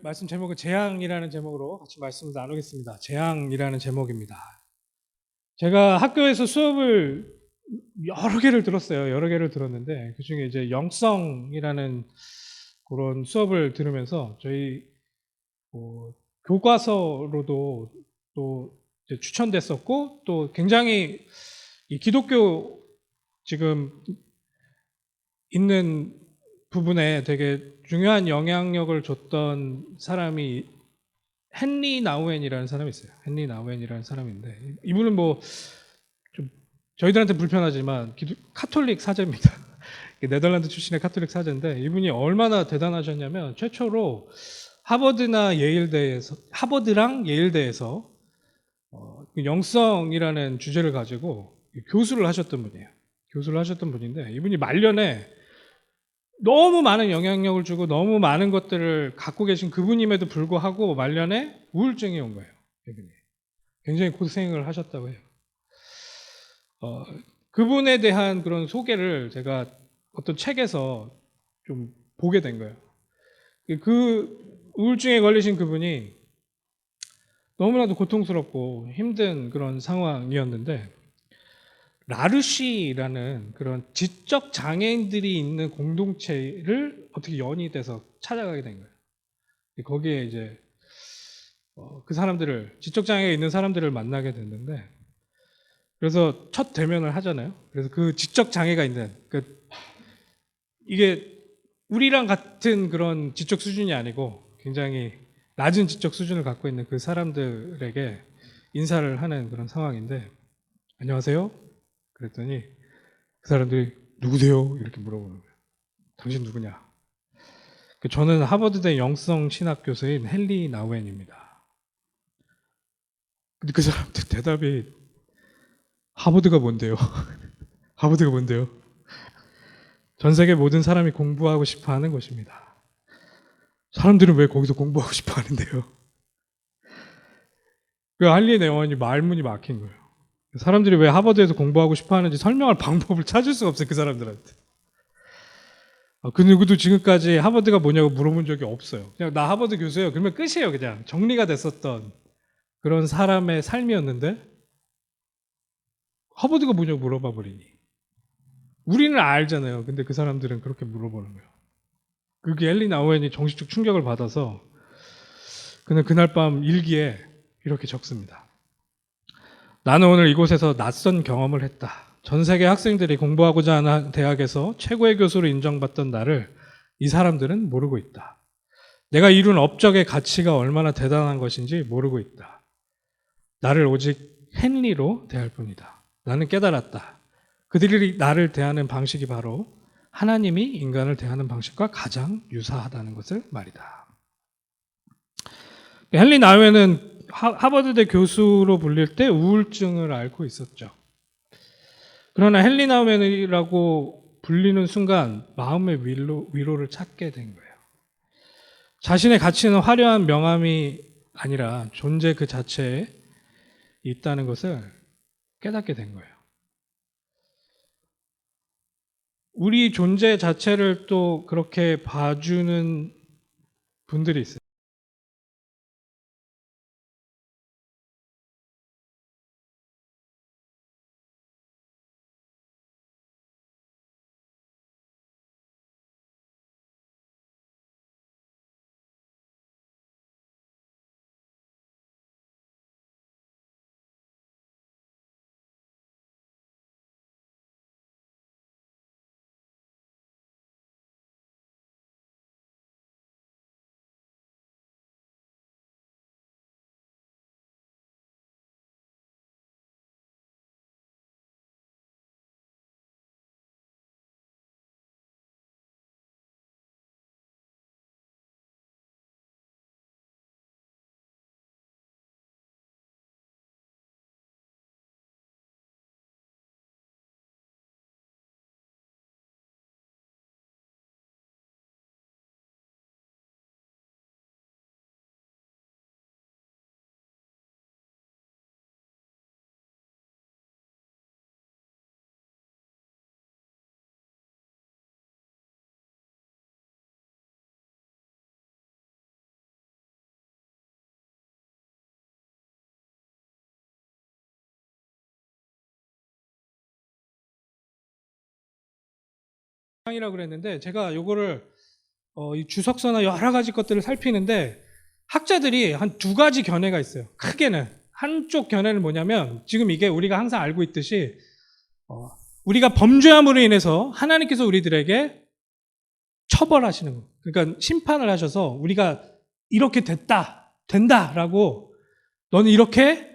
말씀 제목은 재앙이라는 제목으로 같이 말씀을 나누겠습니다. 재앙이라는 제목입니다. 제가 학교에서 수업을 여러 개를 들었어요. 여러 개를 들었는데 그 중에 이제 영성이라는 그런 수업을 들으면서 저희 뭐 교과서로도 또 이제 추천됐었고 또 굉장히 이 기독교 지금 있는 부분에 되게 중요한 영향력을 줬던 사람이 헨리 나우엔이라는 사람이 있어요. 헨리 나우엔이라는 사람인데 이분은 뭐 좀 저희들한테 불편하지만 카톨릭 사제입니다. 네덜란드 출신의 카톨릭 사제인데 이분이 얼마나 대단하셨냐면 최초로 하버드랑 예일대에서 영성이라는 주제를 가지고 교수를 하셨던 분이에요. 교수를 하셨던 분인데 이분이 말년에 너무 많은 영향력을 주고 너무 많은 것들을 갖고 계신 그분임에도 불구하고 말년에 우울증이 온 거예요. 이분이. 굉장히 고생을 하셨다고 해요. 그분에 대한 그런 소개를 제가 어떤 책에서 좀 보게 된 거예요. 그 우울증에 걸리신 그분이 너무나도 고통스럽고 힘든 그런 상황이었는데 라르시라는 그런 지적 장애인들이 있는 공동체를 어떻게 연이 돼서 찾아가게 된 거예요. 거기에 이제 그 사람들을 지적 장애가 있는 사람들을 만나게 됐는데 그래서 첫 대면을 하잖아요. 그래서 그 지적 장애가 있는 이게 우리랑 같은 그런 지적 수준이 아니고 굉장히 낮은 지적 수준을 갖고 있는 그 사람들에게 인사를 하는 그런 상황인데 안녕하세요. 그랬더니 그 사람들이 누구세요? 이렇게 물어보는 거예요. 당신 누구냐? 저는 하버드대 영성 신학 교수인 헨리 나우엔입니다. 근데 그 사람들 대답이 하버드가 뭔데요? 하버드가 뭔데요? 전 세계 모든 사람이 공부하고 싶어 하는 것입니다. 사람들은 왜 거기서 공부하고 싶어 하는데요? 그 할리 네원이 말문이 막힌 거예요. 사람들이 왜 하버드에서 공부하고 싶어 하는지 설명할 방법을 찾을 수가 없어요, 그 사람들한테. 그 누구도 지금까지 하버드가 뭐냐고 물어본 적이 없어요. 그냥 나 하버드 교수예요. 그러면 끝이에요, 그냥. 정리가 됐었던 그런 사람의 삶이었는데 하버드가 뭐냐고 물어봐 버리니. 우리는 알잖아요. 근데 그 사람들은 그렇게 물어보는 거예요. 그게 엘리 나우엔이 정신적 충격을 받아서 그는 그날 밤 일기에 이렇게 적습니다. 나는 오늘 이곳에서 낯선 경험을 했다. 전 세계 학생들이 공부하고자 하는 대학에서 최고의 교수로 인정받던 나를 이 사람들은 모르고 있다. 내가 이룬 업적의 가치가 얼마나 대단한 것인지 모르고 있다. 나를 오직 헨리로 대할 뿐이다. 나는 깨달았다. 그들이 나를 대하는 방식이 바로 하나님이 인간을 대하는 방식과 가장 유사하다는 것을 말이다. 헨리 나우엔은 하버드대 교수로 불릴 때 우울증을 앓고 있었죠. 그러나 헨리 나우엔이라고 불리는 순간 마음의 위로를 찾게 된 거예요. 자신의 가치는 화려한 명함이 아니라 존재 그 자체에 있다는 것을 깨닫게 된 거예요. 우리 존재 자체를 또 그렇게 봐주는 분들이 있어요. 이라고 그랬는데 제가 요거를 이 주석서나 여러 가지 것들을 살피는데 학자들이 한 두 가지 견해가 있어요. 크게는 한쪽 견해는 뭐냐면 지금 이게 우리가 항상 알고 있듯이 우리가 범죄함으로 인해서 하나님께서 우리들에게 처벌하시는 거. 그러니까 심판을 하셔서 우리가 이렇게 된다라고 너는 이렇게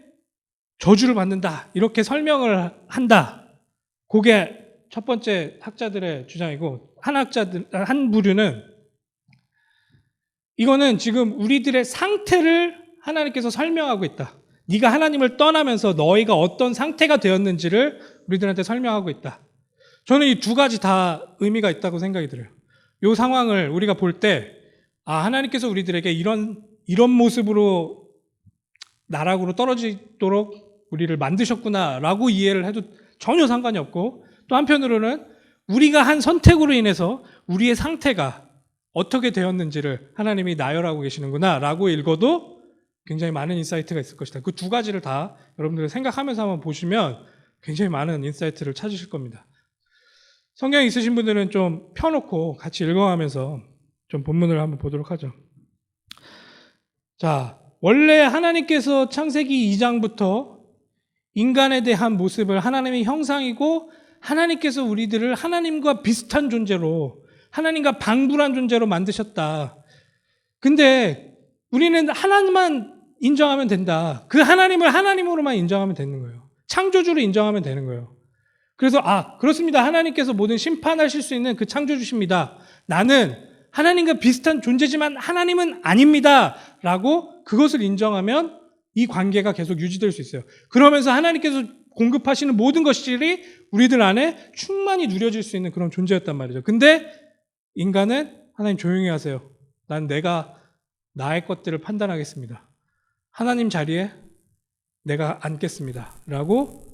저주를 받는다. 이렇게 설명을 한다. 그게 첫 번째 학자들의 주장이고 한 부류는 이거는 지금 우리들의 상태를 하나님께서 설명하고 있다. 네가 하나님을 떠나면서 너희가 어떤 상태가 되었는지를 우리들한테 설명하고 있다. 저는 이 두 가지 다 의미가 있다고 생각이 들어요. 이 상황을 우리가 볼 때 하나님께서 우리들에게 이런 모습으로 나락으로 떨어지도록 우리를 만드셨구나라고 이해를 해도 전혀 상관이 없고 또 한편으로는 우리가 한 선택으로 인해서 우리의 상태가 어떻게 되었는지를 하나님이 나열하고 계시는구나 라고 읽어도 굉장히 많은 인사이트가 있을 것이다. 그 두 가지를 다 여러분들 생각하면서 한번 보시면 굉장히 많은 인사이트를 찾으실 겁니다. 성경 있으신 분들은 좀 펴놓고 같이 읽어가면서 좀 본문을 한번 보도록 하죠. 자, 원래 하나님께서 창세기 2장부터 인간에 대한 모습을 하나님의 형상이고 하나님께서 우리들을 하나님과 비슷한 존재로 하나님과 방불한 존재로 만드셨다. 근데 우리는 하나님만 인정하면 된다. 그 하나님을 하나님으로만 인정하면 되는 거예요. 창조주를 인정하면 되는 거예요. 그래서 그렇습니다. 하나님께서 모든 심판하실 수 있는 그 창조주십니다. 나는 하나님과 비슷한 존재지만 하나님은 아닙니다. 라고 그것을 인정하면 이 관계가 계속 유지될 수 있어요. 그러면서 하나님께서 공급하시는 모든 것들이 우리들 안에 충만히 누려질 수 있는 그런 존재였단 말이죠. 근데 인간은 하나님 조용히 하세요. 난 내가 나의 것들을 판단하겠습니다. 하나님 자리에 내가 앉겠습니다. 라고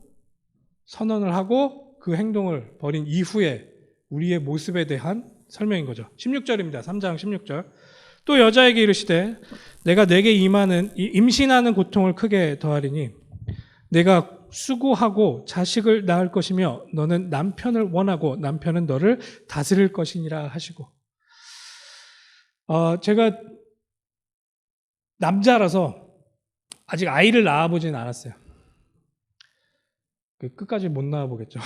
선언을 하고 그 행동을 벌인 이후에 우리의 모습에 대한 설명인 거죠. 16절입니다. 3장 16절. 또 여자에게 이르시되 내가 내게 임신하는 고통을 크게 더하리니 내가 수고하고 자식을 낳을 것이며 너는 남편을 원하고 남편은 너를 다스릴 것이니라 하시고 제가 남자라서 아직 아이를 낳아보진 않았어요. 끝까지 못 낳아보겠죠.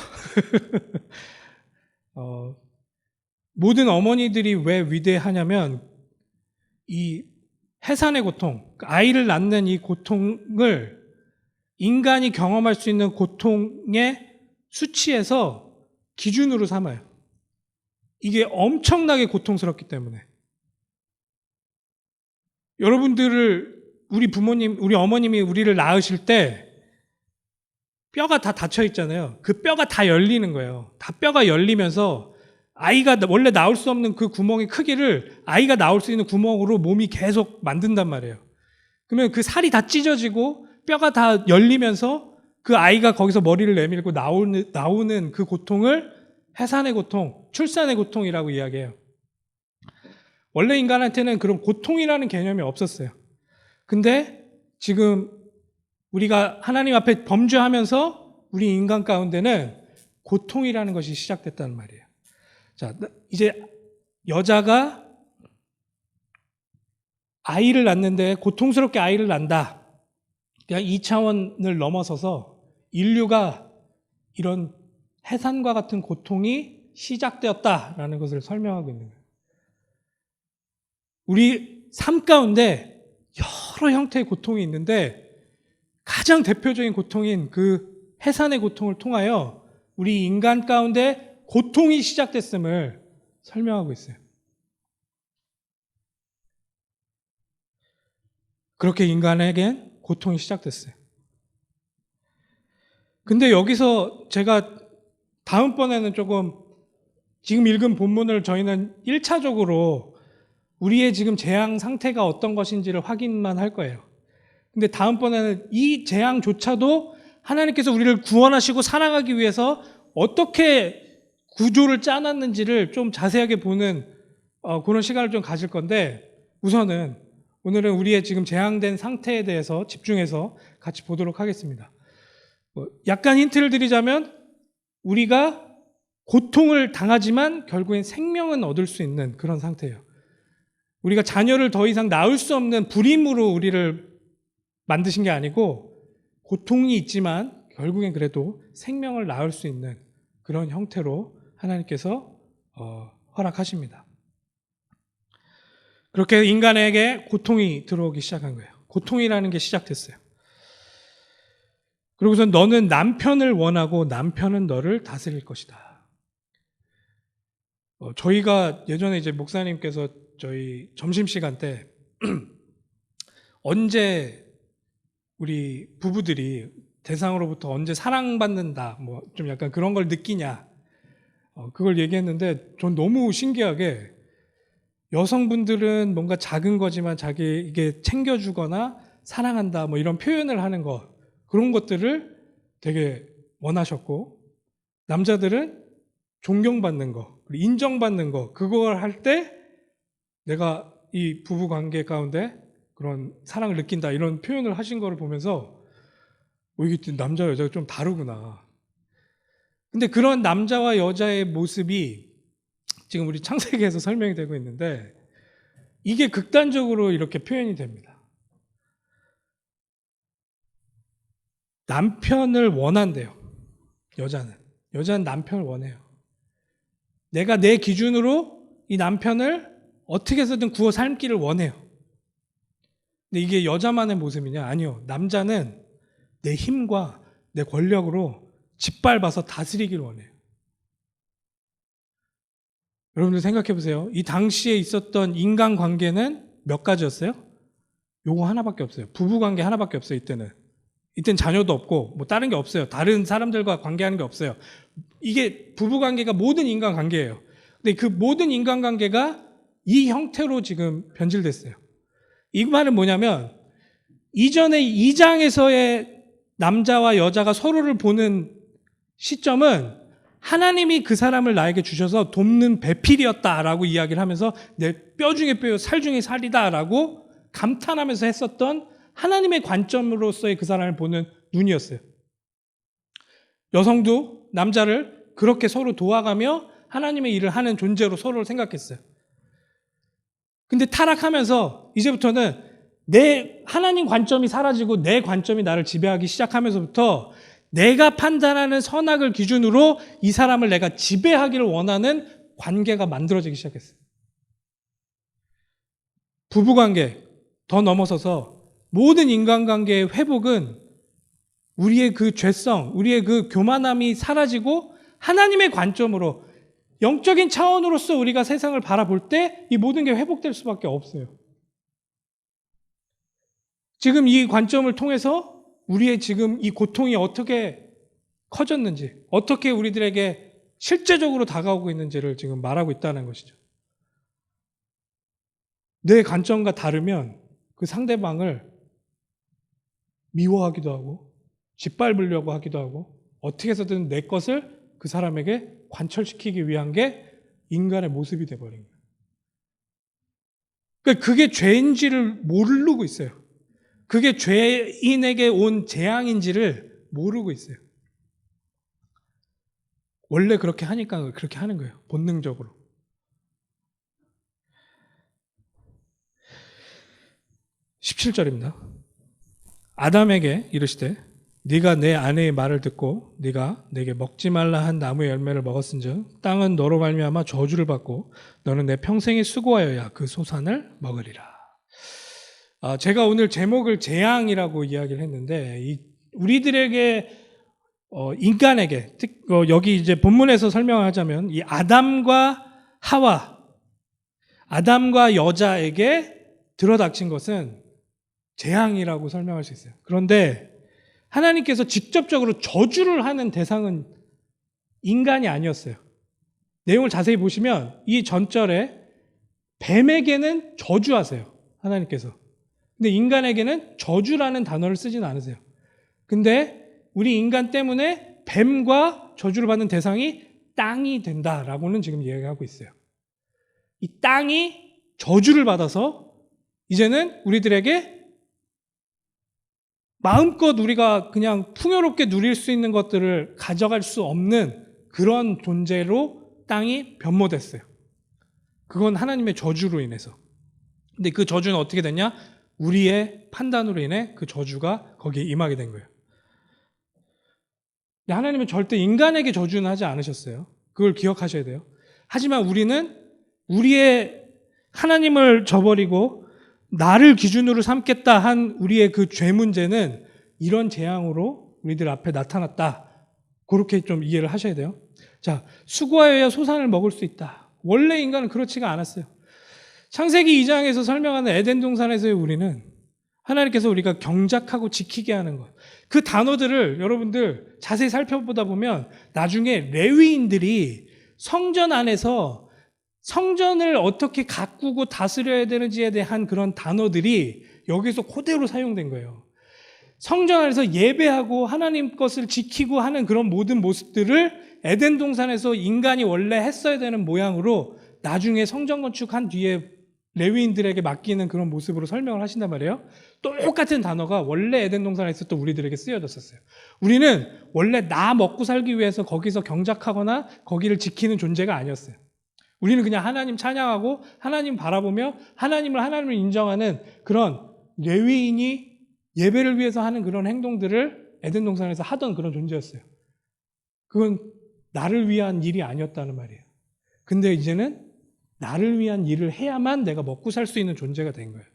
모든 어머니들이 왜 위대하냐면 이 해산의 고통, 아이를 낳는 이 고통을 인간이 경험할 수 있는 고통의 수치에서 기준으로 삼아요. 이게 엄청나게 고통스럽기 때문에. 우리 부모님, 우리 어머님이 우리를 낳으실 때 뼈가 다 닫혀 있잖아요. 그 뼈가 다 열리는 거예요. 다 뼈가 열리면서 아이가 원래 나올 수 없는 그 구멍의 크기를 아이가 나올 수 있는 구멍으로 몸이 계속 만든단 말이에요. 그러면 그 살이 다 찢어지고 뼈가 다 열리면서 그 아이가 거기서 머리를 내밀고 나오는 그 고통을 해산의 고통, 출산의 고통이라고 이야기해요. 원래 인간한테는 그런 고통이라는 개념이 없었어요. 근데 지금 우리가 하나님 앞에 범죄하면서 우리 인간 가운데는 고통이라는 것이 시작됐다는 말이에요. 자, 이제 여자가 아이를 낳는데 고통스럽게 아이를 낳는다. 그냥 이 차원을 넘어서서 인류가 이런 해산과 같은 고통이 시작되었다라는 것을 설명하고 있는 거예요. 우리 삶 가운데 여러 형태의 고통이 있는데 가장 대표적인 고통인 그 해산의 고통을 통하여 우리 인간 가운데 고통이 시작됐음을 설명하고 있어요. 그렇게 인간에겐 고통이 시작됐어요. 근데 여기서 제가 다음번에는 조금 지금 읽은 본문을 저희는 1차적으로 우리의 지금 재앙 상태가 어떤 것인지를 확인만 할 거예요. 근데 다음번에는 이 재앙조차도 하나님께서 우리를 구원하시고 사랑하기 위해서 어떻게 구조를 짜놨는지를 좀 자세하게 보는 그런 시간을 좀 가질 건데 우선은 오늘은 우리의 지금 재앙된 상태에 대해서 집중해서 같이 보도록 하겠습니다. 약간 힌트를 드리자면 우리가 고통을 당하지만 결국엔 생명은 얻을 수 있는 그런 상태예요. 우리가 자녀를 더 이상 낳을 수 없는 불임으로 우리를 만드신 게 아니고 고통이 있지만 결국엔 그래도 생명을 낳을 수 있는 그런 형태로 하나님께서 허락하십니다. 그렇게 인간에게 고통이 들어오기 시작한 거예요. 고통이라는 게 시작됐어요. 그러고서 너는 남편을 원하고 남편은 너를 다스릴 것이다. 저희가 예전에 이제 목사님께서 저희 점심시간 때 언제 우리 부부들이 대상으로부터 언제 사랑받는다, 뭐 좀 약간 그런 걸 느끼냐, 그걸 얘기했는데 전 너무 신기하게 여성분들은 뭔가 작은 거지만 자기에게 챙겨주거나 사랑한다, 뭐 이런 표현을 하는 거, 그런 것들을 되게 원하셨고, 남자들은 존경받는 거, 인정받는 거, 그걸 할 때 내가 이 부부 관계 가운데 그런 사랑을 느낀다, 이런 표현을 하신 거를 보면서 이게 남자와 여자가 좀 다르구나. 근데 그런 남자와 여자의 모습이 지금 우리 창세기에서 설명이 되고 있는데 이게 극단적으로 이렇게 표현이 됩니다. 남편을 원한대요. 여자는 남편을 원해요. 내가 내 기준으로 이 남편을 어떻게 해서든 구워 삶기를 원해요. 근데 이게 여자만의 모습이냐? 아니요. 남자는 내 힘과 내 권력으로 짓밟아서 다스리길 원해요. 여러분들 생각해 보세요. 이 당시에 있었던 인간관계는 몇 가지였어요? 요거 하나밖에 없어요. 부부관계 하나밖에 없어요. 이때는 자녀도 없고 뭐 다른 게 없어요. 다른 사람들과 관계하는 게 없어요. 이게 부부관계가 모든 인간관계예요. 근데 그 모든 인간관계가 이 형태로 지금 변질됐어요. 이 말은 뭐냐면 이전에 2장에서의 남자와 여자가 서로를 보는 시점은 하나님이 그 사람을 나에게 주셔서 돕는 배필이었다라고 이야기를 하면서 내 뼈 중에 뼈요 살 중에 살이다라고 감탄하면서 했었던 하나님의 관점으로서의 그 사람을 보는 눈이었어요. 여성도 남자를 그렇게 서로 도와가며 하나님의 일을 하는 존재로 서로를 생각했어요. 근데 타락하면서 이제부터는 내 하나님 관점이 사라지고 내 관점이 나를 지배하기 시작하면서부터 내가 판단하는 선악을 기준으로 이 사람을 내가 지배하기를 원하는 관계가 만들어지기 시작했어요. 부부관계 더 넘어서서 모든 인간관계의 회복은 우리의 그 죄성, 우리의 그 교만함이 사라지고 하나님의 관점으로 영적인 차원으로서 우리가 세상을 바라볼 때 이 모든 게 회복될 수밖에 없어요. 지금 이 관점을 통해서 우리의 지금 이 고통이 어떻게 커졌는지, 어떻게 우리들에게 실제적으로 다가오고 있는지를 지금 말하고 있다는 것이죠. 내 관점과 다르면 그 상대방을 미워하기도 하고 짓밟으려고 하기도 하고 어떻게 해서든 내 것을 그 사람에게 관철시키기 위한 게 인간의 모습이 돼버린 거예요. 그러니까 그게 죄인지를 모르고 있어요. 그게 죄인에게 온 재앙인지를 모르고 있어요. 원래 그렇게 하니까 그렇게 하는 거예요. 본능적으로. 17절입니다. 아담에게 이르시되 네가 내 아내의 말을 듣고 네가 내게 먹지 말라 한 나무의 열매를 먹었은즉 땅은 너로 말미암아 저주를 받고 너는 내 평생에 수고하여야 그 소산을 먹으리라. 제가 오늘 제목을 재앙이라고 이야기를 했는데 우리들에게 인간에게 여기 이제 본문에서 설명하자면 이 아담과 하와, 아담과 여자에게 들어닥친 것은 재앙이라고 설명할 수 있어요. 그런데 하나님께서 직접적으로 저주를 하는 대상은 인간이 아니었어요. 내용을 자세히 보시면 이 전절에 뱀에게는 저주하세요. 하나님께서. 근데 인간에게는 저주라는 단어를 쓰진 않으세요. 근데 우리 인간 때문에 뱀과 저주를 받는 대상이 땅이 된다라고는 지금 이야기하고 있어요. 이 땅이 저주를 받아서 이제는 우리들에게 마음껏 우리가 그냥 풍요롭게 누릴 수 있는 것들을 가져갈 수 없는 그런 존재로 땅이 변모됐어요. 그건 하나님의 저주로 인해서. 근데 그 저주는 어떻게 됐냐? 우리의 판단으로 인해 그 저주가 거기에 임하게 된 거예요. 하나님은 절대 인간에게 저주는 하지 않으셨어요. 그걸 기억하셔야 돼요. 하지만 우리는 우리의 하나님을 저버리고 나를 기준으로 삼겠다 한 우리의 그 죄 문제는 이런 재앙으로 우리들 앞에 나타났다. 그렇게 좀 이해를 하셔야 돼요. 자, 수고하여야 소산을 먹을 수 있다. 원래 인간은 그렇지가 않았어요. 창세기 2장에서 설명하는 에덴 동산에서의 우리는 하나님께서 우리가 경작하고 지키게 하는 것. 그 단어들을 여러분들 자세히 살펴보다 보면 나중에 레위인들이 성전 안에서 성전을 어떻게 가꾸고 다스려야 되는지에 대한 그런 단어들이 여기서 그대로 사용된 거예요. 성전 안에서 예배하고 하나님 것을 지키고 하는 그런 모든 모습들을 에덴 동산에서 인간이 원래 했어야 되는 모양으로 나중에 성전 건축한 뒤에 레위인들에게 맡기는 그런 모습으로 설명을 하신단 말이에요. 똑같은 단어가 원래 에덴 동산에 있었던 우리들에게 쓰여졌었어요. 우리는 원래 나 먹고 살기 위해서 거기서 경작하거나 거기를 지키는 존재가 아니었어요. 우리는 그냥 하나님 찬양하고 하나님 바라보며 하나님을 인정하는 그런 레위인이 예배를 위해서 하는 그런 행동들을 에덴 동산에서 하던 그런 존재였어요. 그건 나를 위한 일이 아니었다는 말이에요. 근데 이제는 나를 위한 일을 해야만 내가 먹고 살 수 있는 존재가 된 거예요.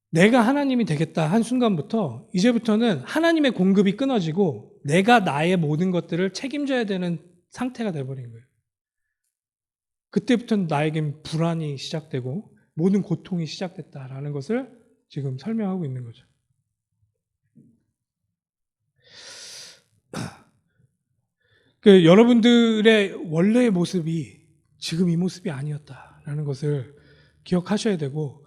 내가 하나님이 되겠다 한 순간부터 이제부터는 하나님의 공급이 끊어지고 내가 나의 모든 것들을 책임져야 되는 상태가 돼버린 거예요. 그때부터는 나에겐 불안이 시작되고 모든 고통이 시작됐다라는 것을 지금 설명하고 있는 거죠. 여러분들의 원래의 모습이 지금 이 모습이 아니었다라는 것을 기억하셔야 되고,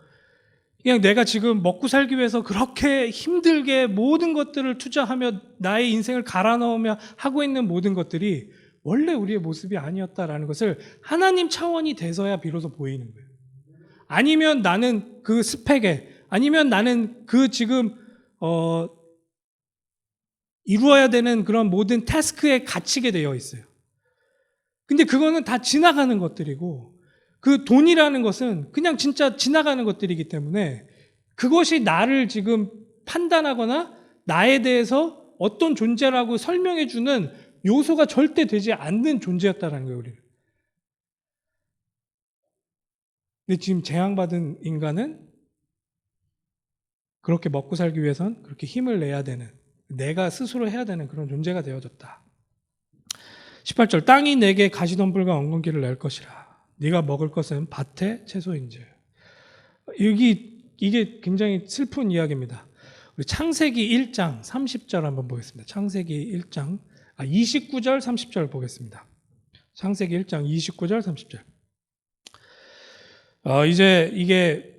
그냥 내가 지금 먹고 살기 위해서 그렇게 힘들게 모든 것들을 투자하며 나의 인생을 갈아 넣으며 하고 있는 모든 것들이 원래 우리의 모습이 아니었다라는 것을 하나님 차원이 돼서야 비로소 보이는 거예요. 아니면 나는 그 스펙에, 아니면 나는 그 지금 이루어야 되는 그런 모든 태스크에 갇히게 되어 있어요. 근데 그거는 다 지나가는 것들이고, 그 돈이라는 것은 그냥 진짜 지나가는 것들이기 때문에 그것이 나를 지금 판단하거나 나에 대해서 어떤 존재라고 설명해주는 요소가 절대 되지 않는 존재였다는 거예요, 우리는. 근데 지금 재앙받은 인간은 그렇게 먹고 살기 위해선 그렇게 힘을 내야 되는, 내가 스스로 해야 되는 그런 존재가 되어졌다. 18절, 땅이 내게 가시덤불과 엉겅퀴를 낼 것이라. 네가 먹을 것은 밭의 채소인지. 이게 굉장히 슬픈 이야기입니다. 우리 창세기 1장 30절 한번 보겠습니다. 창세기 1장 29절 30절 보겠습니다. 창세기 1장 29절 30절. 이제 이게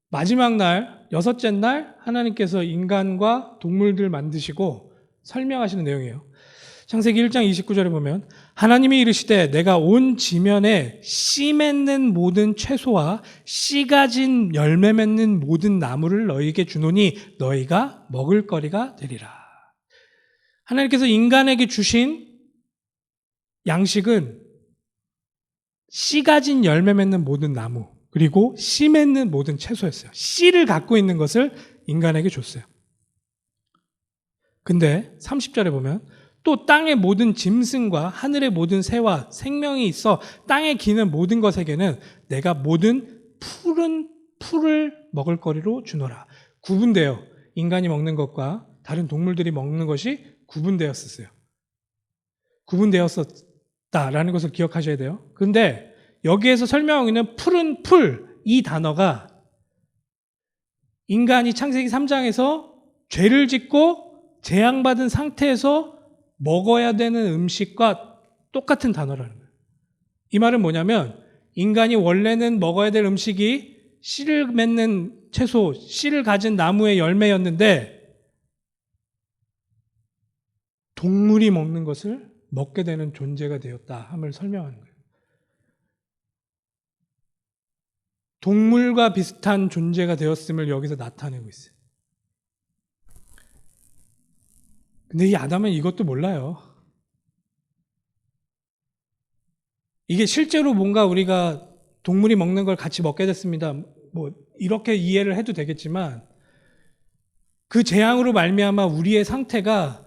마지막 날, 여섯째 날 하나님께서 인간과 동물들 만드시고 설명하시는 내용이에요. 창세기 1장 29절에 보면 하나님이 이르시되 내가 온 지면에 씨 맺는 모든 채소와 씨 가진 열매 맺는 모든 나무를 너희에게 주노니 너희가 먹을 거리가 되리라. 하나님께서 인간에게 주신 양식은 씨 가진 열매 맺는 모든 나무, 그리고 씨 맺는 모든 채소였어요. 씨를 갖고 있는 것을 인간에게 줬어요. 근데 30절에 보면 또 땅의 모든 짐승과 하늘의 모든 새와 생명이 있어 땅에 기는 모든 것에게는 내가 모든 푸른 풀을 먹을 거리로 주노라. 구분되어 인간이 먹는 것과 다른 동물들이 먹는 것이 구분되었었어요. 구분되었었다라는 것을 기억하셔야 돼요. 그런데 여기에서 설명하고 있는 푸른 풀, 이 단어가 인간이 창세기 3장에서 죄를 짓고 재앙받은 상태에서 먹어야 되는 음식과 똑같은 단어라는 거예요. 이 말은 뭐냐면 인간이 원래는 먹어야 될 음식이 씨를 맺는 채소, 씨를 가진 나무의 열매였는데 동물이 먹는 것을 먹게 되는 존재가 되었다 함을 설명하는 거예요. 동물과 비슷한 존재가 되었음을 여기서 나타내고 있어요. 근데 이 아담은 이것도 몰라요. 이게 실제로 뭔가 우리가 동물이 먹는 걸 같이 먹게 됐습니다. 뭐 이렇게 이해를 해도 되겠지만 그 재앙으로 말미암아 우리의 상태가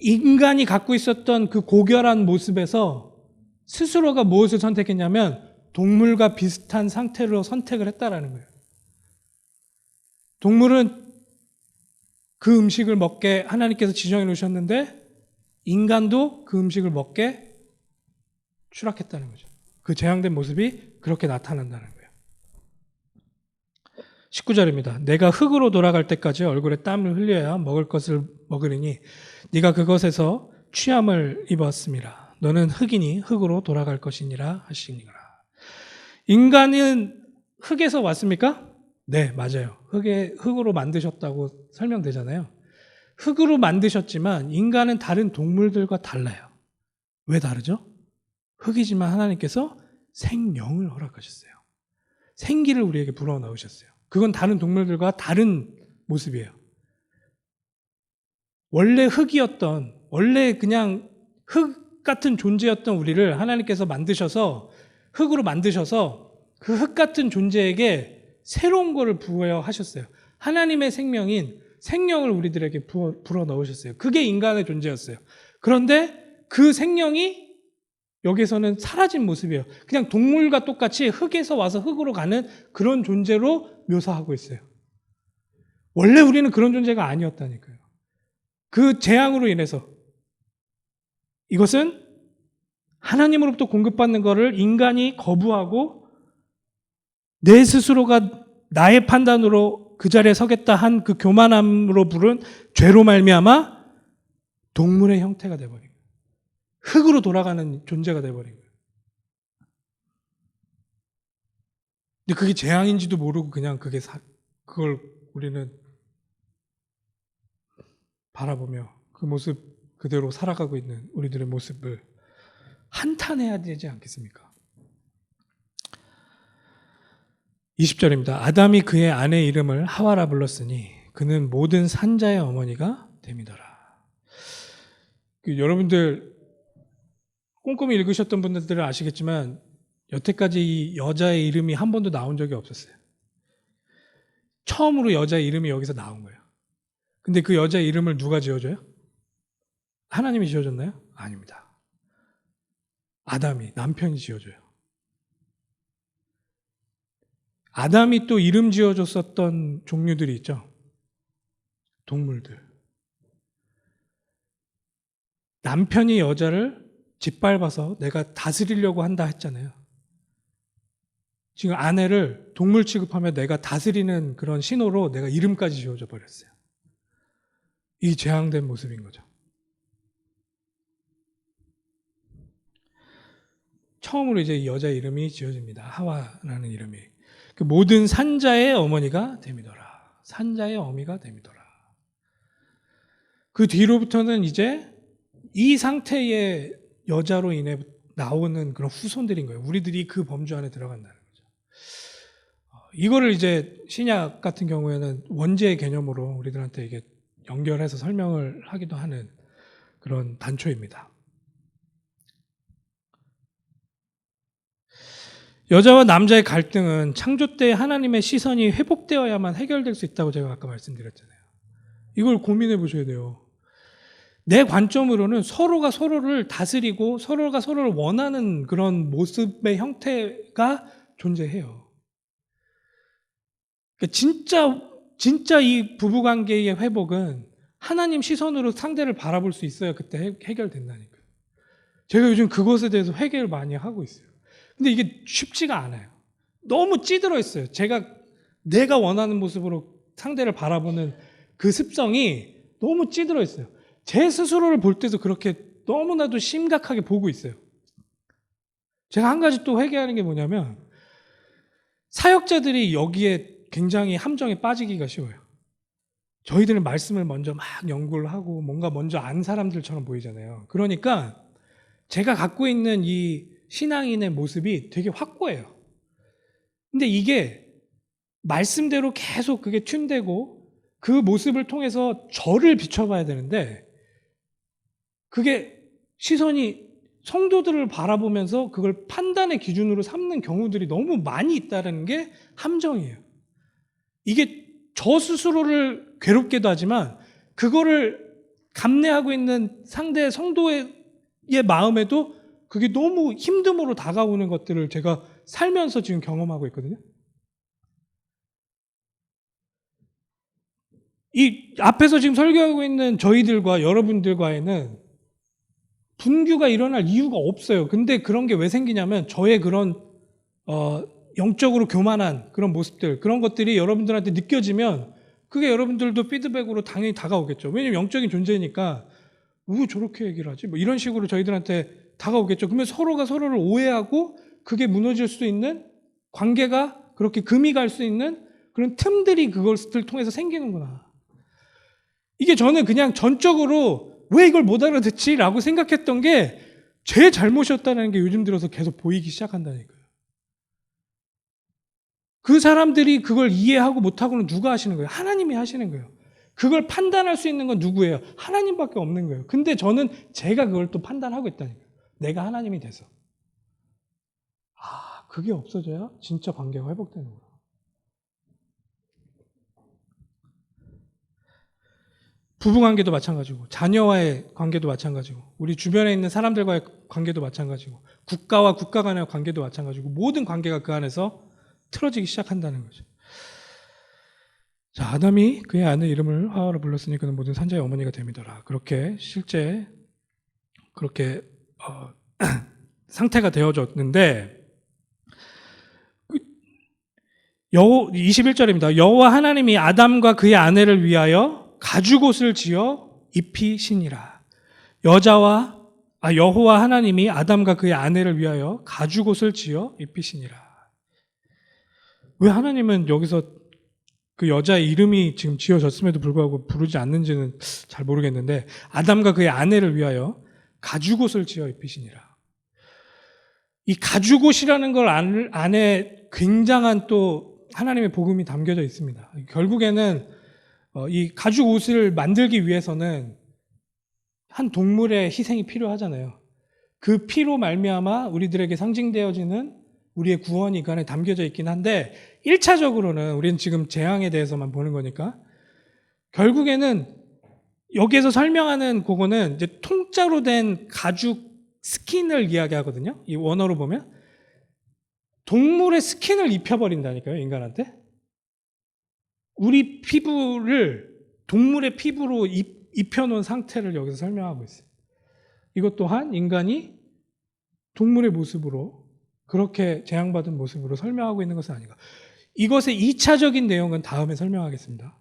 인간이 갖고 있었던 그 고결한 모습에서 스스로가 무엇을 선택했냐면 동물과 비슷한 상태로 선택을 했다라는 거예요. 동물은 그 음식을 먹게 하나님께서 지정해 놓으셨는데 인간도 그 음식을 먹게 추락했다는 거죠. 그 재앙된 모습이 그렇게 나타난다는 거예요. 19절입니다. 내가 흙으로 돌아갈 때까지 얼굴에 땀을 흘려야 먹을 것을 먹으리니 네가 그것에서 취함을 입었음이라. 너는 흙이니 흙으로 돌아갈 것이니라 하시니라. 인간은 흙에서 왔습니까? 네, 맞아요. 흙으로 만드셨다고 설명되잖아요. 흙으로 만드셨지만 인간은 다른 동물들과 달라요. 왜 다르죠? 흙이지만 하나님께서 생명을 허락하셨어요. 생기를 우리에게 불어넣으셨어요. 그건 다른 동물들과 다른 모습이에요. 원래 흙이었던, 원래 그냥 흙 같은 존재였던 우리를 하나님께서 만드셔서 흙으로 만드셔서 그 흙 같은 존재에게 새로운 거를 부여하셨어요. 하나님의 생명인 생명을 우리들에게 불어넣으셨어요. 그게 인간의 존재였어요. 그런데 그 생명이 여기서는 사라진 모습이에요. 그냥 동물과 똑같이 흙에서 와서 흙으로 가는 그런 존재로 묘사하고 있어요. 원래 우리는 그런 존재가 아니었다니까요. 그 재앙으로 인해서 이것은 하나님으로부터 공급받는 것을 인간이 거부하고 내 스스로가 나의 판단으로 그 자리에 서겠다 한 그 교만함으로 부른 죄로 말미암아 동물의 형태가 되어버린 거예요. 흙으로 돌아가는 존재가 되어버린 거예요. 근데 그게 재앙인지도 모르고 그냥 그걸 우리는 바라보며 그 모습 그대로 살아가고 있는 우리들의 모습을 한탄해야 되지 않겠습니까? 20절입니다. 아담이 그의 아내 이름을 하와라 불렀으니 그는 모든 산자의 어머니가 됨이더라. 여러분들 꼼꼼히 읽으셨던 분들은 아시겠지만 여태까지 이 여자의 이름이 한 번도 나온 적이 없었어요. 처음으로 여자의 이름이 여기서 나온 거예요. 근데 그 여자의 이름을 누가 지어줘요? 하나님이 지어줬나요? 아닙니다. 아담이, 남편이 지어줘요. 아담이 또 이름 지어줬었던 종류들이 있죠. 동물들. 남편이 여자를 짓밟아서 내가 다스리려고 한다 했잖아요. 지금 아내를 동물 취급하며 내가 다스리는 그런 신호로 내가 이름까지 지어줘 버렸어요. 이 재앙된 모습인 거죠. 처음으로 이제 이 여자 이름이 지어집니다. 하와라는 이름이. 그 모든 산자의 어머니가 됨이더라. 산자의 어미가 됨이더라. 그 뒤로부터는 이제 이 상태의 여자로 인해 나오는 그런 후손들인 거예요. 우리들이 그 범주 안에 들어간다는 거죠. 이거를 이제 신약 같은 경우에는 원죄의 개념으로 우리들한테 이게 연결해서 설명을 하기도 하는 그런 단초입니다. 여자와 남자의 갈등은 창조 때 하나님의 시선이 회복되어야만 해결될 수 있다고 제가 아까 말씀드렸잖아요. 이걸 고민해 보셔야 돼요. 내 관점으로는 서로가 서로를 다스리고 서로가 서로를 원하는 그런 모습의 형태가 존재해요. 그러니까 진짜 이 부부관계의 회복은 하나님 시선으로 상대를 바라볼 수 있어야 그때 해결된다니까요. 제가 요즘 그것에 대해서 회개를 많이 하고 있어요. 근데 이게 쉽지가 않아요. 너무 찌들어 있어요. 내가 원하는 모습으로 상대를 바라보는 그 습성이 너무 찌들어 있어요. 제 스스로를 볼 때도 그렇게 너무나도 심각하게 보고 있어요. 제가 한 가지 또 회개하는 게 뭐냐면 사역자들이 여기에 굉장히 함정에 빠지기가 쉬워요. 저희들은 말씀을 먼저 막 연구를 하고 뭔가 먼저 안 사람들처럼 보이잖아요. 그러니까 제가 갖고 있는 이 신앙인의 모습이 되게 확고해요. 근데 이게 말씀대로 계속 그게 튠되고 그 모습을 통해서 저를 비춰봐야 되는데 그게 시선이 성도들을 바라보면서 그걸 판단의 기준으로 삼는 경우들이 너무 많이 있다는 게 함정이에요. 이게 저 스스로를 괴롭게도 하지만 그거를 감내하고 있는 상대 성도의 마음에도 그게 너무 힘듦으로 다가오는 것들을 제가 살면서 지금 경험하고 있거든요. 이 앞에서 지금 설교하고 있는 저희들과 여러분들과에는 분규가 일어날 이유가 없어요. 근데 그런 게 왜 생기냐면 저의 그런 영적으로 교만한 그런 모습들, 그런 것들이 여러분들한테 느껴지면 그게 여러분들도 피드백으로 당연히 다가오겠죠. 왜냐면 영적인 존재니까 왜 저렇게 얘기를 하지? 뭐 이런 식으로 저희들한테 다가오겠죠. 그러면 서로가 서로를 오해하고 그게 무너질 수 있는 관계가 그렇게 금이 갈 수 있는 그런 틈들이 그것을 통해서 생기는구나. 이게 저는 그냥 전적으로 왜 이걸 못 알아듣지? 라고 생각했던 게 제 잘못이었다는 게 요즘 들어서 계속 보이기 시작한다니까요. 그 사람들이 그걸 이해하고 못하고는 누가 하시는 거예요? 하나님이 하시는 거예요. 그걸 판단할 수 있는 건 누구예요? 하나님밖에 없는 거예요. 근데 저는 제가 그걸 또 판단하고 있다니까요. 내가 하나님이 돼서. 그게 없어져야 진짜 관계가 회복되는 거예요. 부부관계도 마찬가지고 자녀와의 관계도 마찬가지고 우리 주변에 있는 사람들과의 관계도 마찬가지고 국가와 국가 간의 관계도 마찬가지고 모든 관계가 그 안에서 틀어지기 시작한다는 거죠. 자, 아담이 그의 아내 이름을 하와로 불렀으니 그는 모든 산자의 어머니가 됨이더라. 그렇게 실제 그렇게 상태가 되어졌는데 21절입니다. 여호와 하나님이 아담과 그의 아내를 위하여 가죽옷을 지어 입히시니라. 여호와 하나님이 아담과 그의 아내를 위하여 가죽옷을 지어 입히시니라. 왜 하나님은 여기서 그 여자의 이름이 지금 지어졌음에도 불구하고 부르지 않는지는 잘 모르겠는데 아담과 그의 아내를 위하여 가죽옷을 지어 입히시니라. 이 가죽옷이라는 걸 안에 굉장한 또 하나님의 복음이 담겨져 있습니다. 결국에는 이 가죽 옷을 만들기 위해서는 한 동물의 희생이 필요하잖아요. 그 피로 말미암아 우리들에게 상징되어지는 우리의 구원이 그 안에 담겨져 있긴 한데 1차적으로는 우리는 지금 재앙에 대해서만 보는 거니까 결국에는 여기에서 설명하는 그거는 이제 통짜로 된 가죽 스킨을 이야기하거든요. 이 원어로 보면 동물의 스킨을 입혀버린다니까요, 인간한테. 우리 피부를 동물의 피부로 입혀놓은 상태를 여기서 설명하고 있어요. 이것 또한 인간이 동물의 모습으로 그렇게 재앙받은 모습으로 설명하고 있는 것은 아닌가. 이것의 2차적인 내용은 다음에 설명하겠습니다.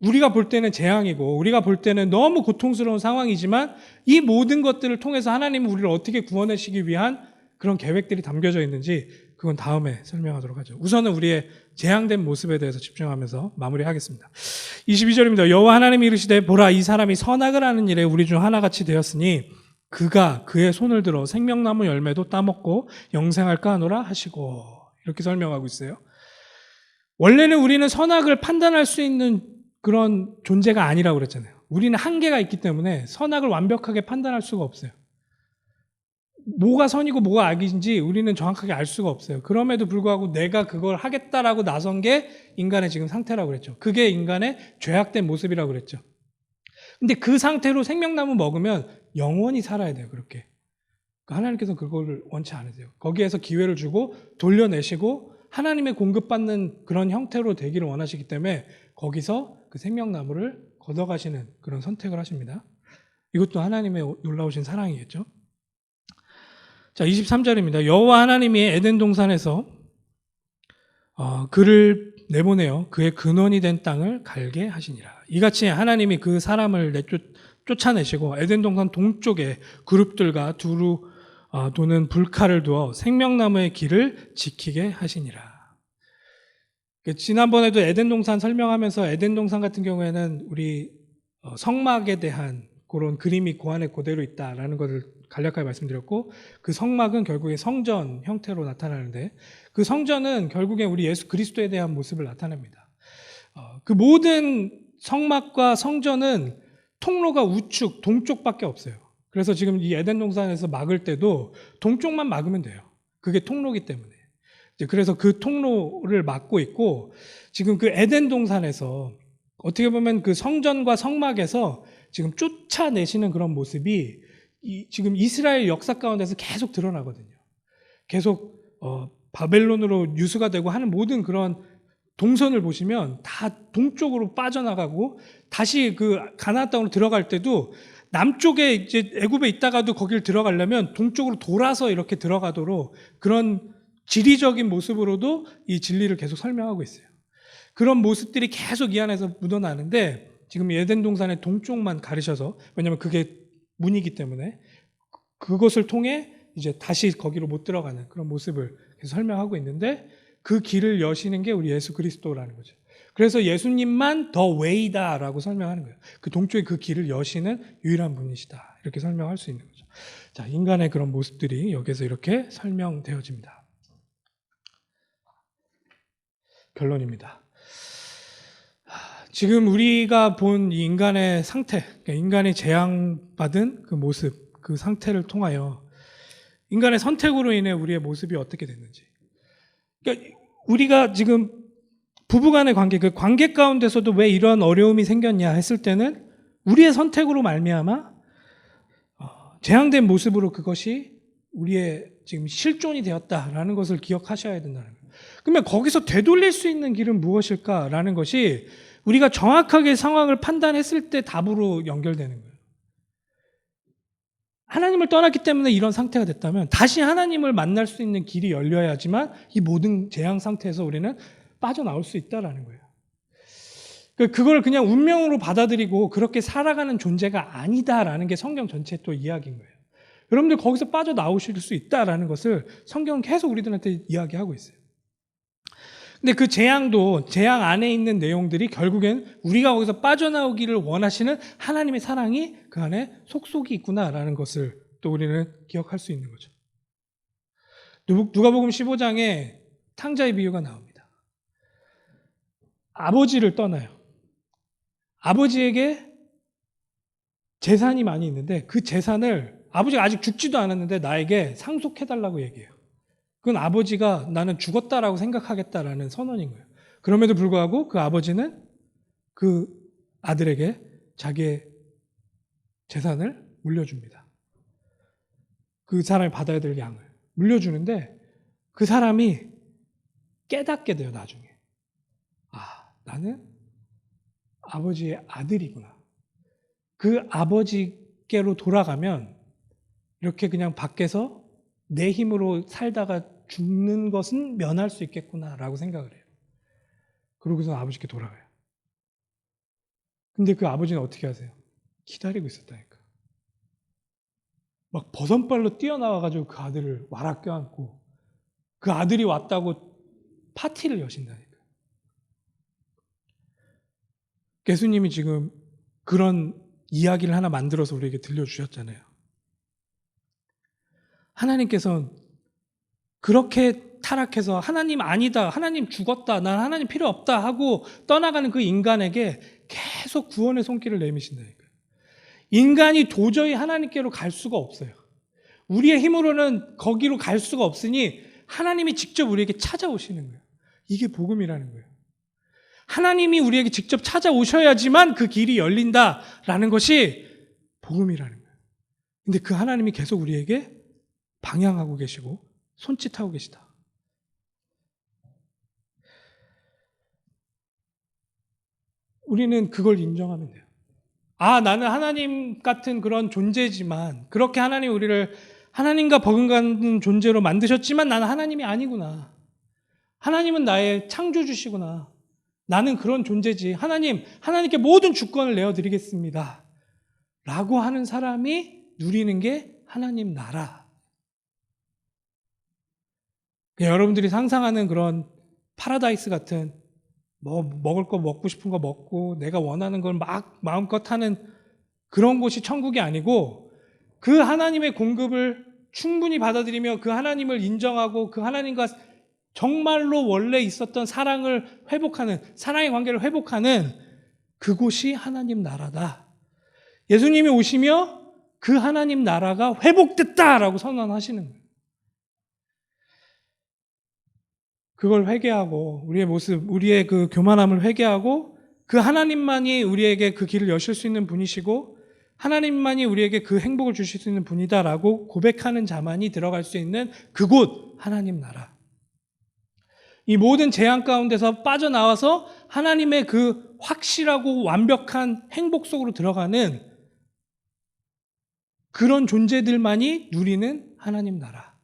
우리가 볼 때는 재앙이고 우리가 볼 때는 너무 고통스러운 상황이지만 이 모든 것들을 통해서 하나님은 우리를 어떻게 구원하시기 위한 그런 계획들이 담겨져 있는지 그건 다음에 설명하도록 하죠. 우선은 우리의 재앙된 모습에 대해서 집중하면서 마무리하겠습니다. 22절입니다. 여호와 하나님이 이르시되 보라 이 사람이 선악을 하는 일에 우리 중 하나같이 되었으니 그가 그의 손을 들어 생명나무 열매도 따먹고 영생할까 하노라 하시고 이렇게 설명하고 있어요. 원래는 우리는 선악을 판단할 수 있는 그런 존재가 아니라고 그랬잖아요. 우리는 한계가 있기 때문에 선악을 완벽하게 판단할 수가 없어요. 뭐가 선이고 뭐가 악인지 우리는 정확하게 알 수가 없어요. 그럼에도 불구하고 내가 그걸 하겠다라고 나선 게 인간의 지금 상태라고 그랬죠. 그게 인간의 죄악된 모습이라고 그랬죠. 근데 그 상태로 생명나무 먹으면 영원히 살아야 돼요. 그렇게. 하나님께서 그걸 원치 않으세요. 거기에서 기회를 주고 돌려내시고 하나님의 공급받는 그런 형태로 되기를 원하시기 때문에 거기서 그 생명나무를 걷어가시는 그런 선택을 하십니다. 이것도 하나님의 놀라우신 사랑이겠죠. 자, 23절입니다. 여호와 하나님이 에덴 동산에서 그를 내보내어 그의 근원이 된 땅을 갈게 하시니라. 이같이 하나님이 그 사람을 쫓아내시고 에덴 동산 동쪽에 그룹들과 두루 도는 불칼을 두어 생명나무의 길을 지키게 하시니라. 지난번에도 에덴 동산 설명하면서 에덴 동산 같은 경우에는 우리 성막에 대한 그런 그림이 그 안에 그대로 있다라는 것을 간략하게 말씀드렸고 그 성막은 결국에 성전 형태로 나타나는데 그 성전은 결국에 우리 예수 그리스도에 대한 모습을 나타냅니다. 그 모든 성막과 성전은 통로가 우측 동쪽밖에 없어요. 그래서 지금 이 에덴 동산에서 막을 때도 동쪽만 막으면 돼요. 그게 통로기 때문에. 그래서 그 통로를 막고 있고, 지금 그 에덴 동산에서 어떻게 보면 그 성전과 성막에서 지금 쫓아내시는 그런 모습이 지금 이스라엘 역사 가운데서 계속 드러나거든요. 계속 바벨론으로 유수가 되고 하는 모든 그런 동선을 보시면 다 동쪽으로 빠져나가고, 다시 그 가나안 땅으로 들어갈 때도 남쪽에 이제 애굽에 있다가도 거기를 들어가려면 동쪽으로 돌아서 이렇게 들어가도록 그런 지리적인 모습으로도 이 진리를 계속 설명하고 있어요. 그런 모습들이 계속 이 안에서 묻어나는데, 지금 에덴 동산의 동쪽만 가르셔서, 왜냐하면 그게 문이기 때문에 그것을 통해 이제 다시 거기로 못 들어가는 그런 모습을 계속 설명하고 있는데, 그 길을 여시는 게 우리 예수 그리스도라는 거죠. 그래서 예수님만 더 웨이다라고 설명하는 거예요. 그 동쪽의 그 길을 여시는 유일한 분이시다, 이렇게 설명할 수 있는 거죠. 자, 인간의 그런 모습들이 여기서 이렇게 설명되어집니다. 결론입니다. 지금 우리가 본 이 인간의 상태, 그러니까 인간이 재앙받은 그 모습, 그 상태를 통하여 인간의 선택으로 인해 우리의 모습이 어떻게 됐는지, 그러니까 우리가 지금 부부간의 관계, 그 관계 가운데서도 왜 이런 어려움이 생겼냐 했을 때는 우리의 선택으로 말미암아 재앙된 모습으로 그것이 우리의 지금 실존이 되었다라는 것을 기억하셔야 된다는 거예요. 그러면 거기서 되돌릴 수 있는 길은 무엇일까라는 것이 우리가 정확하게 상황을 판단했을 때 답으로 연결되는 거예요. 하나님을 떠났기 때문에 이런 상태가 됐다면 다시 하나님을 만날 수 있는 길이 열려야지만 이 모든 재앙 상태에서 우리는 빠져나올 수 있다라는 거예요. 그걸 그냥 운명으로 받아들이고 그렇게 살아가는 존재가 아니다라는 게 성경 전체의 또 이야기인 거예요. 여러분들 거기서 빠져나오실 수 있다라는 것을 성경은 계속 우리들한테 이야기하고 있어요. 근데 그 재앙도, 재앙 안에 있는 내용들이 결국엔 우리가 거기서 빠져나오기를 원하시는 하나님의 사랑이 그 안에 속속이 있구나라는 것을 또 우리는 기억할 수 있는 거죠. 누가복음 15장에 탕자의 비유가 나옵니다. 아버지를 떠나요. 아버지에게 재산이 많이 있는데 그 재산을, 아버지가 아직 죽지도 않았는데 나에게 상속해달라고 얘기해요. 그건 아버지가 나는 죽었다라고 생각하겠다라는 선언인 거예요. 그럼에도 불구하고 그 아버지는 그 아들에게 자기의 재산을 물려줍니다. 그 사람이 받아야 될 양을 물려주는데 그 사람이 깨닫게 돼요, 나중에. 아, 나는 아버지의 아들이구나. 그 아버지께로 돌아가면 이렇게 그냥 밖에서 내 힘으로 살다가 죽는 것은 면할 수 있겠구나라고 생각을 해요. 그러고서 아버지께 돌아가요. 근데 그 아버지는 어떻게 하세요? 기다리고 있었다니까. 막 버선발로 뛰어나와가지고 그 아들을 와락 껴안고 그 아들이 왔다고 파티를 여신다니까. 예수님이 지금 그런 이야기를 하나 만들어서 우리에게 들려주셨잖아요. 하나님께서는 그렇게 타락해서 하나님 아니다, 하나님 죽었다, 난 하나님 필요 없다 하고 떠나가는 그 인간에게 계속 구원의 손길을 내미신다니까요. 인간이 도저히 하나님께로 갈 수가 없어요. 우리의 힘으로는 거기로 갈 수가 없으니 하나님이 직접 우리에게 찾아오시는 거예요. 이게 복음이라는 거예요. 하나님이 우리에게 직접 찾아오셔야지만 그 길이 열린다라는 것이 복음이라는 거예요. 근데 그 하나님이 계속 우리에게 방향하고 계시고 손짓하고 계시다. 우리는 그걸 인정하면 돼요. 아, 나는 하나님 같은 그런 존재지만, 그렇게 하나님 우리를 하나님과 버금가는 존재로 만드셨지만 나는 하나님이 아니구나. 하나님은 나의 창조주시구나. 나는 그런 존재지. 하나님께 모든 주권을 내어드리겠습니다. 라고 하는 사람이 누리는 게 하나님 나라. 여러분들이 상상하는 그런 파라다이스 같은 뭐 먹을 거 먹고 싶은 거 먹고 내가 원하는 걸 막 마음껏 하는 그런 곳이 천국이 아니고, 그 하나님의 공급을 충분히 받아들이며 그 하나님을 인정하고 그 하나님과 정말로 원래 있었던 사랑을 회복하는, 사랑의 관계를 회복하는 그곳이 하나님 나라다. 예수님이 오시며 그 하나님 나라가 회복됐다라고 선언하시는 거예요. 그걸 회개하고 우리의 모습, 우리의 그 교만함을 회개하고 그 하나님만이 우리에게 그 길을 여실 수 있는 분이시고 하나님만이 우리에게 그 행복을 주실 수 있는 분이다라고 고백하는 자만이 들어갈 수 있는 그곳 하나님 나라. 이 모든 재앙 가운데서 빠져나와서 하나님의 그 확실하고 완벽한 행복 속으로 들어가는 그런 존재들만이 누리는 하나님 나라.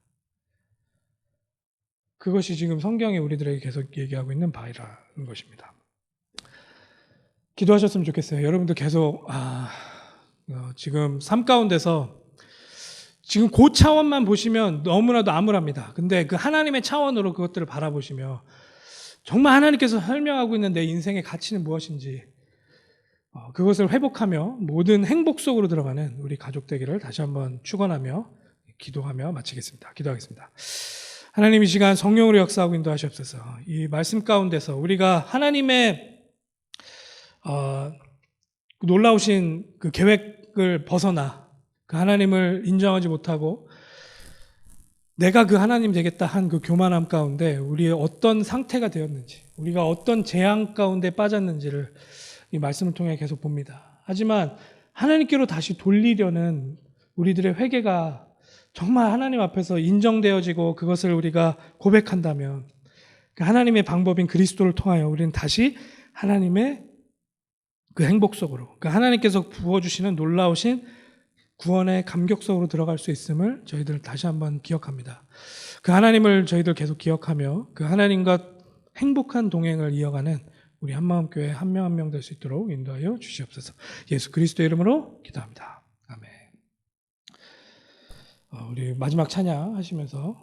그것이 지금 성경이 우리들에게 계속 얘기하고 있는 바라는 것입니다. 기도하셨으면 좋겠어요. 여러분도 계속 지금 삶 가운데서 지금 그 차원만 보시면 너무나도 암울합니다. 근데 그 하나님의 차원으로 그것들을 바라보시며 정말 하나님께서 설명하고 있는 내 인생의 가치는 무엇인지 그것을 회복하며 모든 행복 속으로 들어가는 우리 가족 되기를 다시 한번 축원하며 기도하며 마치겠습니다. 기도하겠습니다. 하나님 이 시간 성령으로 역사하고 인도하시옵소서. 이 말씀 가운데서 우리가 하나님의 놀라우신 그 계획을 벗어나 그 하나님을 인정하지 못하고 내가 그 하나님 되겠다 한 그 교만함 가운데 우리의 어떤 상태가 되었는지 우리가 어떤 재앙 가운데 빠졌는지를 이 말씀을 통해 계속 봅니다. 하지만 하나님께로 다시 돌리려는 우리들의 회개가 정말 하나님 앞에서 인정되어지고 그것을 우리가 고백한다면 그 하나님의 방법인 그리스도를 통하여 우리는 다시 하나님의 그 행복 속으로 그 하나님께서 부어주시는 놀라우신 구원의 감격 속으로 들어갈 수 있음을 저희들 다시 한번 기억합니다. 그 하나님을 저희들 계속 기억하며 그 하나님과 행복한 동행을 이어가는 우리 한마음교회 한 명 한 명 될 수 있도록 인도하여 주시옵소서. 예수 그리스도의 이름으로 기도합니다. 아멘. 우리 마지막 찬양 하시면서